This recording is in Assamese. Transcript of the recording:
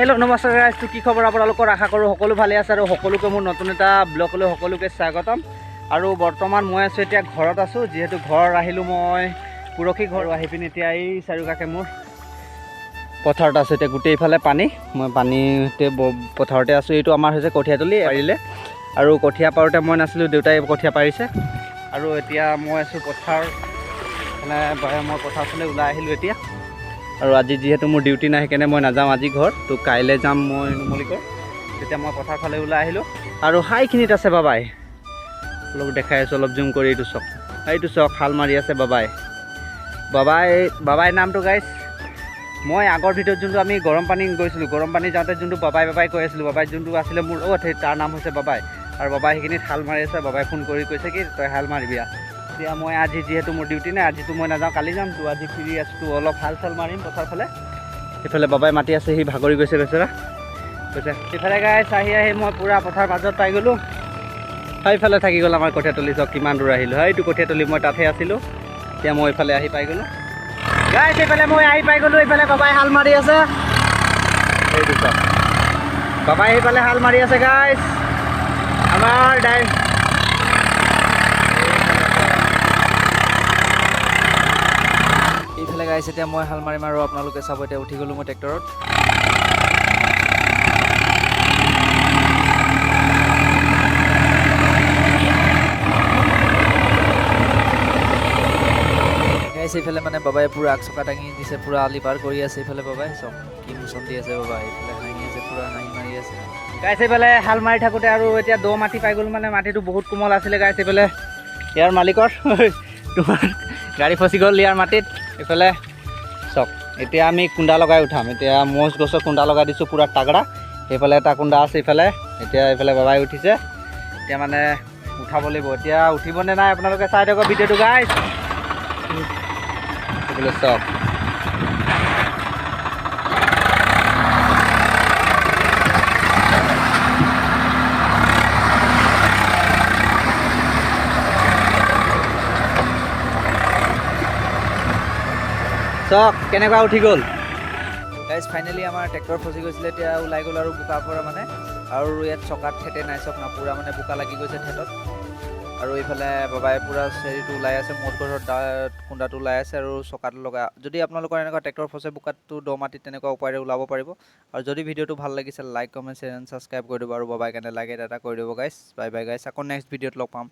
হেল্ল' নমস্কাৰ গাইজ, কি খবৰ আপোনালোকৰ? আশা কৰোঁ সকলো ভালে আছে আৰু সকলোকে মোৰ নতুন এটা ব্লগলৈ সকলোকে স্বাগতম। আৰু বৰ্তমান মই আছোঁ এতিয়া ঘৰত আছোঁ, যিহেতু ঘৰ আহিলোঁ মই পৰহি ঘৰ আহি পিনি এতিয়া এই চাৰিওকাষে মোৰ পথাৰত আছোঁ। এতিয়া গোটেইফালে পানী, মই পানীতে পথাৰতে আছোঁ। এইটো আমাৰ হৈছে কঠীয়াতলি পাৰিলে, আৰু কঠীয়া পাৰোঁতে মই নাছিলোঁ, দেউতাই কঠীয়া পাৰিছে। আৰু এতিয়া মই আছোঁ পথাৰ মানে মই পথাৰ ফালে ওলাই আহিলোঁ এতিয়া। আৰু আজি যিহেতু মোৰ ডিউটি নাই, সেইকাৰণে মই নাযাওঁ আজি ঘৰ, তো কাইলৈ যাম মই নুমলীগড়। তেতিয়া মই পথাৰ ফালে ওলাই আহিলোঁ। আৰু হাইখিনিত আছে বাবাই, অলপ দেখাই আছোঁ, অলপ জুম কৰি। এইটো চাওক হাল মাৰি আছে বাবাই নামটো গাইছ। মই আগৰ ভিডিঅ'ত যোনটো আমি গৰম পানী গৈছিলোঁ, গৰম পানী যাওঁতে যোনটো বাবাই কৈ আছিলোঁ, বাবাই যোনটো আছিলে মোৰ লগত, সেই তাৰ নাম হৈছে বাবাই। আৰু বাবাই সেইখিনিত হাল মাৰি আছে। বাবাই ফোন কৰি কৈছে কি তই হাল মাৰিবি। এতিয়া মই আজি যিহেতু মোৰ ডিউটি নাই, আজিতো মই নাযাওঁ, কালি যাম। তো আজি ফ্ৰী আছোঁ, তো অলপ হাল চাল মাৰিম পথাৰ ফালে। সেইফালে বাবাই মাতি আছে, সি ভাগৰি গৈছে কৈছে। সেইফালে গাইছ আহি মই পূৰা পথাৰ মাজত পাই গ'লোঁ। সেইফালে থাকি গ'ল আমাৰ কঠীয়াতলি। চাওক কিমান দূৰ আহিলোঁ, সেইটো কঠীয়াতলি, মই তাতহে আছিলোঁ। এতিয়া মই এইফালে আহি পাই গ'লোঁ গাইছ। এইফালে মই আহি পাই গ'লোঁ। এইফালে বাবাই হাল মাৰি আছে, এইটো চাওক বাবাই সেইফালে হাল মাৰি আছে গাইছ। আমাৰ এইফালে গাইছ এতিয়া মই হাল মাৰিম আৰু আপোনালোকে চাব। এতিয়া উঠি গ'লোঁ মই ট্ৰেক্টৰত। গাইছ এইফালে মানে বাবাই পূৰা আগচকা দাঙি দিছে, পূৰা আলি পাৰ কৰি আছে। এইফালে বাবাই চাওক কি মোচন দি আছে বাবাই, এইফালে হাঁহি আছে, পূৰা হাঁহি মাৰি আছে গাইছ। এইফালে হাল মাৰি থাকোঁতে আৰু এতিয়া দ মাটি পাই গ'ল, মানে মাটিটো বহুত কোমল আছিলে গাইছ। এইফালে ইয়াৰ মালিকৰ তোমাৰ গাড়ী ফচি গ'ল ইয়াৰ মাটিত। এইফালে চাওক এতিয়া আমি কুণ্ডা লগাই উঠাম। এতিয়া মজ গছৰ কুণ্ডা লগাই দিছোঁ পূৰা তাগৰা। সেইফালে এটা কুণ্ডা আছে এইফালে। এতিয়া এইফালে বাবাই উঠিছে, এতিয়া মানে উঠাব লাগিব। এতিয়া উঠিবনে নাই আপোনালোকে চাই থাকক ভিডিঅ'টো গাইছ। এইফালে চাওক কেনেকুৱা উঠি গ'ল গাইছ। ফাইনেলি আমাৰ ট্ৰেক্টৰ ফচি গৈছিলে, এতিয়া ওলাই গ'ল আৰু বোকাৰ পৰা মানে। আৰু ইয়াত চকাত ঠেতে নাই, চক না পূৰা মানে বোকা লাগি গৈছে ঠেটত। আৰু এইফালে বাবাই পূৰা চেৰিটো ওলাই আছে, মদ গছৰ কুণ্ডাটো ওলাই আছে আৰু চকাটো লগা। যদি আপোনালোকৰ এনেকুৱা ট্ৰেক্টৰ ফচে বোকাতটো দ মাটিত, তেনেকুৱা উপায়েৰে ওলাব পাৰিব। আৰু যদি ভিডিঅ'টো ভাল লাগিছে like comment share and subscribe কৰি দিব। আৰু বাবাই কাৰণে লাইক এটা কৰি দিব গাইছ। বাই বাই গাইছ, আকৌ নেক্সট ভিডিঅ'ত লগ পাম।